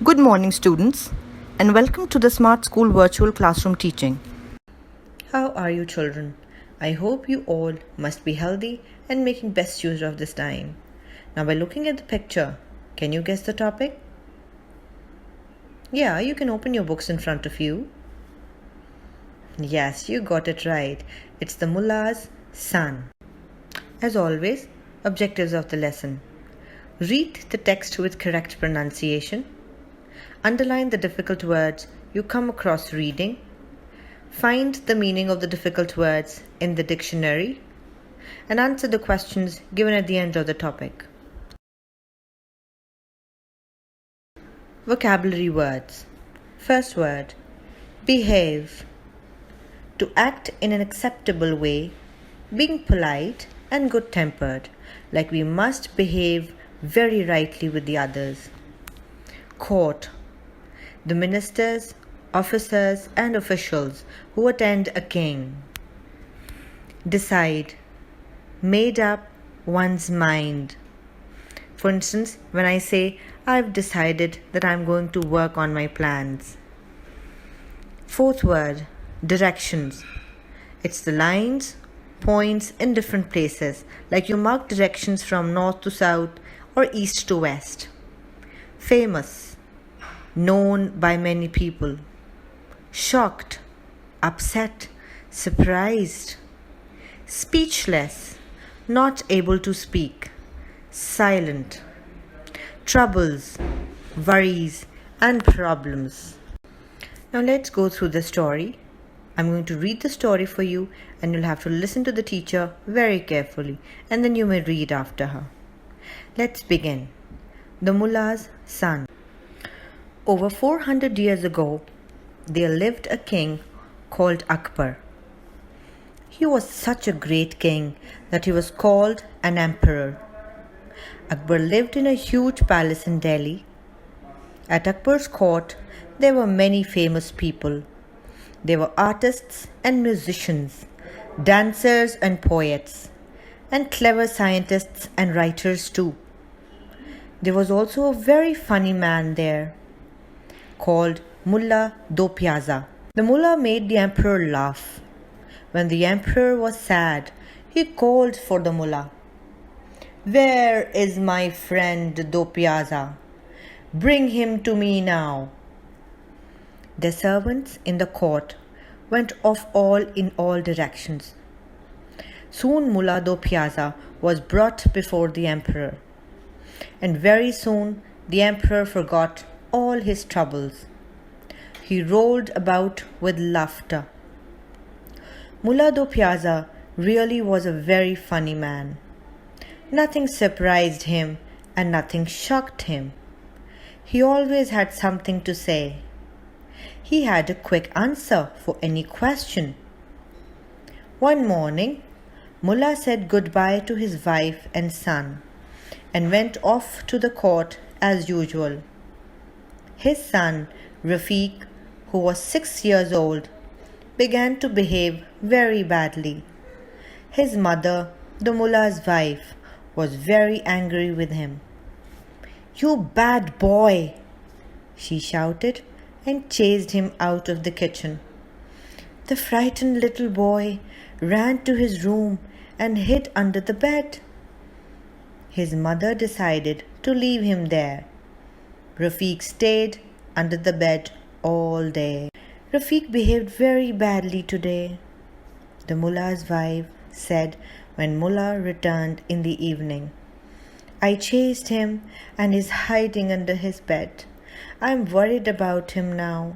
Good morning, students, and welcome to the Smart School Virtual Classroom Teaching. How are you, children? I hope you all must be healthy and making best use of this time. Now, by looking at the picture, can you guess the topic? Yeah, you can open your books in front of you. Yes, you got it right. It's the Mulla's son. As always, objectives of the lesson. Read the text with correct pronunciation. Underline the difficult words you come across reading. Find the meaning of the difficult words in the dictionary. And answer the questions given at the end of the topic. Vocabulary words. First word, behave. To act in an acceptable way, being polite and good-tempered, like we must behave very rightly with the others. Court. The ministers, officers and officials who attend a king. Decide. Made up one's mind. For instance, when I say, I've decided that I'm going to work on my plans. Fourth word, directions. It's the lines, points in different places, like you mark directions from north to south or east to west. Famous, known by many people. Shocked, upset, surprised. Speechless, not able to speak. Silent. Troubles, worries, and problems. Now let's go through the story. I'm going to read the story for you, and you'll have to listen to the teacher very carefully, and then you may read after her. Let's begin. The Mulla's son. Over 400 years ago, there lived a king called Akbar. He was such a great king that he was called an emperor. Akbar lived in a huge palace in Delhi. At Akbar's court, there were many famous people. There were artists and musicians, dancers and poets, and clever scientists and writers too. There was also a very funny man there called Mulla Do Piazza. The Mulla made the emperor laugh. When the emperor was sad, he called for the Mulla. Where is my friend Do Piazza? Bring him to me now. The servants in the court went off in all directions. Soon Mulla Do Piazza was brought before the emperor. And very soon the emperor forgot all his troubles. He rolled about with laughter. Mulla Do Piazza really was a very funny man. Nothing surprised him and nothing shocked him. He always had something to say. He had a quick answer for any question. One morning, Mulla said goodbye to his wife and son and went off to the court as usual. His son, Rafiq, who was 6 years old, began to behave very badly. His mother, the Mulla's wife, was very angry with him. You bad boy, she shouted and chased him out of the kitchen. The frightened little boy ran to his room and hid under the bed. His mother decided to leave him there. Rafiq stayed under the bed all day. Rafiq behaved very badly today, the Mulla's wife said when Mulla returned in the evening. I chased him and he's hiding under his bed. I'm worried about him now.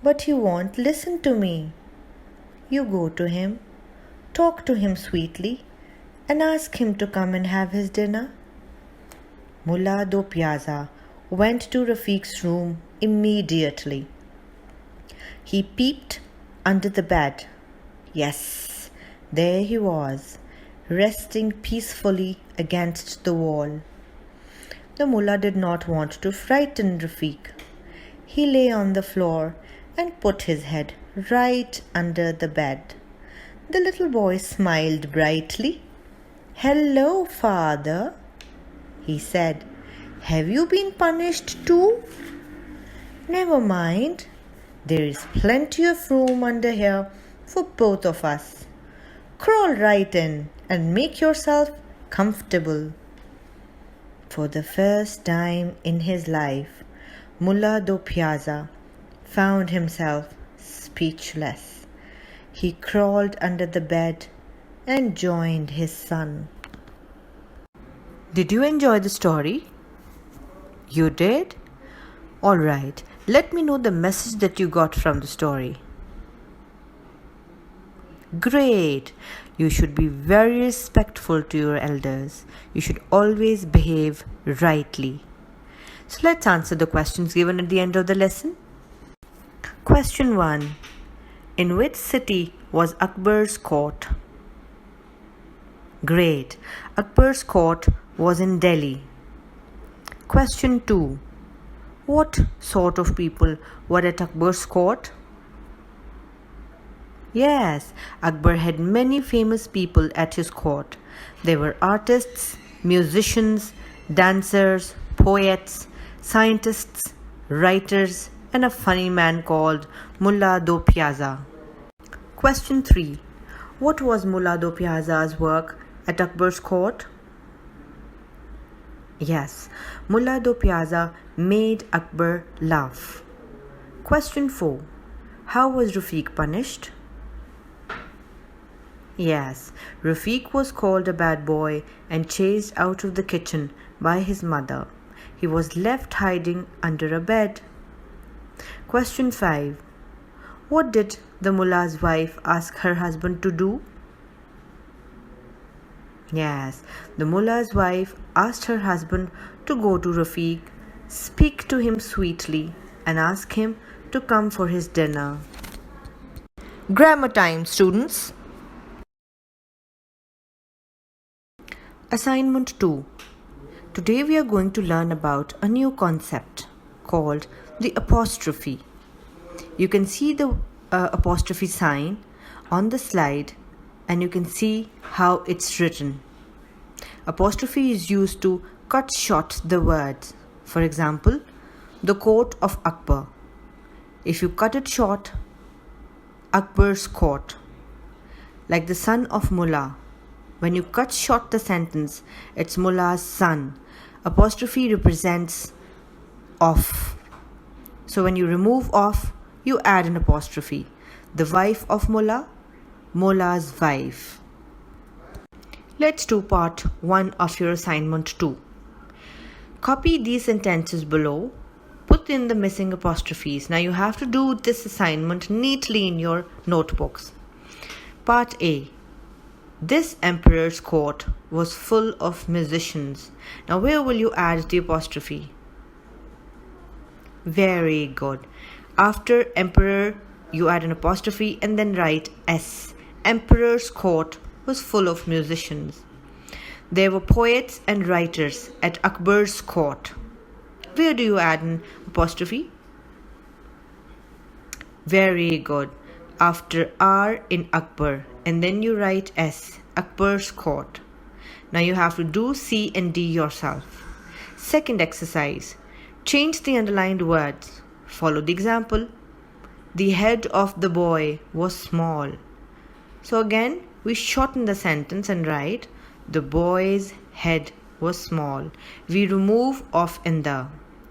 But he won't listen to me. You go to him, talk to him sweetly, and ask him to come and have his dinner. Mulla Do Piazza went to Rafiq's room immediately. He peeped under the bed. Yes, there he was, resting peacefully against the wall. The Mulla did not want to frighten Rafiq. He lay on the floor and put his head right under the bed. The little boy smiled brightly. Hello, father, he said. Have you been punished too? Never mind. There is plenty of room under here for both of us. Crawl right in and make yourself comfortable. For the first time in his life, Mulla do Piazza found himself speechless. He crawled under the bed and joined his son. Did you enjoy the story? You did? Alright, let me know the message that you got from the story. Great! You should be very respectful to your elders. You should always behave rightly. So let's answer the questions given at the end of the lesson. Question 1. In which city was Akbar's court? Great! Akbar's court was in Delhi. Question 2. What sort of people were at Akbar's court? Yes, Akbar had many famous people at his court. They were artists, musicians, dancers, poets, scientists, writers, and a funny man called Mulla do Piazza. Question 3. What was Mulla do Piazza's work at Akbar's court? Yes, Mulla do Piazza made Akbar laugh. Question 4. How was Rafiq punished? Yes, Rafiq was called a bad boy and chased out of the kitchen by his mother. He was left hiding under a bed. Question 5. What did the mullah's wife ask her husband to do? Yes, the mullah's wife asked her husband to go to Rafiq, speak to him sweetly, and ask him to come for his dinner. Grammar time, students. Assignment 2. Today we are going to learn about a new concept called the apostrophe. You can see the apostrophe sign on the slide and you can see how it's written. Apostrophe is used to cut short the words. For example, the court of Akbar. If you cut it short, Akbar's court. Like the son of Mulla. When you cut short the sentence, it's Mullah's son. Apostrophe represents of. So when you remove of, you add an apostrophe. The wife of Mulla, Mullah's wife. Let's do part 1 of your assignment 2. Copy these sentences below. Put in the missing apostrophes. Now you have to do this assignment neatly in your notebooks. Part A. This emperor's court was full of musicians. Now where will you add the apostrophe? Very good. After emperor, you add an apostrophe and then write S. Emperor's court was full of musicians. There were poets and writers at Akbar's court. Where do you add an apostrophe? Very good. After R in Akbar and then you write S. Akbar's court. Now you have to do C and D yourself. Second exercise. Change the underlined words. Follow the example. The head of the boy was small. So again, we shorten the sentence and write, the boy's head was small. We remove of in the.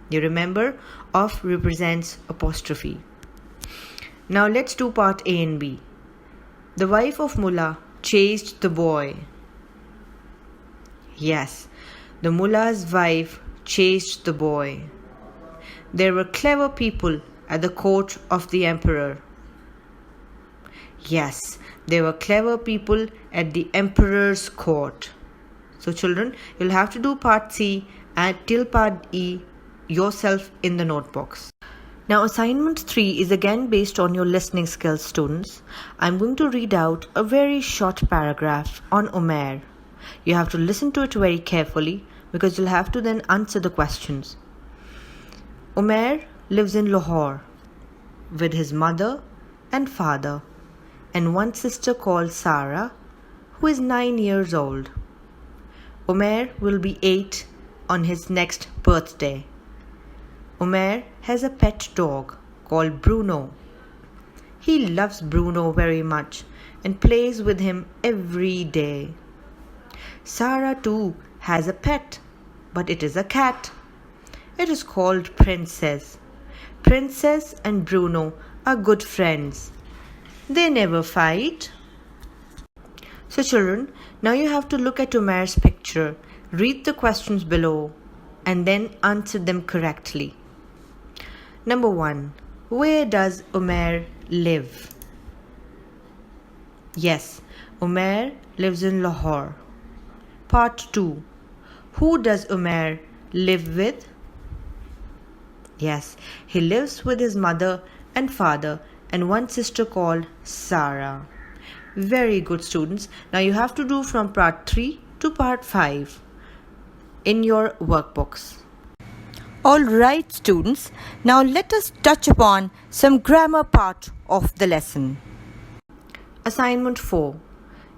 You remember, of represents apostrophe. Now let's do part A and B. The wife of Mulla chased the boy. Yes, the Mullah's wife chased the boy. There were clever people at the court of the emperor. Yes, there were clever people at the emperor's court. So children, you'll have to do part C and till part E yourself in the notebooks. Now assignment 3 is again based on your listening skills, students. I'm going to read out a very short paragraph on Umair. You have to listen to it very carefully because you'll have to then answer the questions. Umair lives in Lahore with his mother and father and one sister called Sarah, who is 9 years old. Umair will be 8 on his next birthday. Umair has a pet dog called Bruno. He loves Bruno very much and plays with him every day. Sarah too has a pet, but it is a cat. It is called Princess. Princess and Bruno are good friends. They never fight. So children, now you have to look at Umair's picture, read the questions below, and then answer them correctly. Number 1. Where does Umair live? Yes, Umair lives in Lahore. Part 2. Who does Umair live with? Yes, he lives with his mother and father and one sister called Sarah. Very good, students. Now you have to do from part 3 to part 5 in your workbooks. Alright, students, now let us touch upon some grammar part of the lesson. Assignment 4.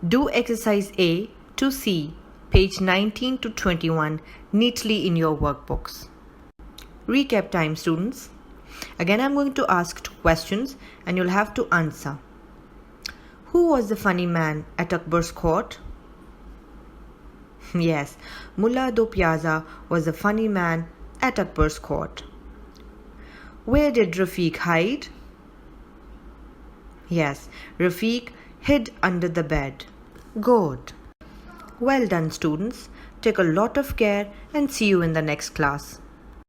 Do exercise A to C, page 19 to 21 neatly in your workbooks. Recap time, students. Again, I'm going to ask 2 questions and you'll have to answer. Who was the funny man at Akbar's court? Yes, Mulla do Piazza was the funny man at Akbar's court. Where did Rafiq hide? Yes, Rafiq hid under the bed. Good. Well done, students. Take a lot of care and see you in the next class.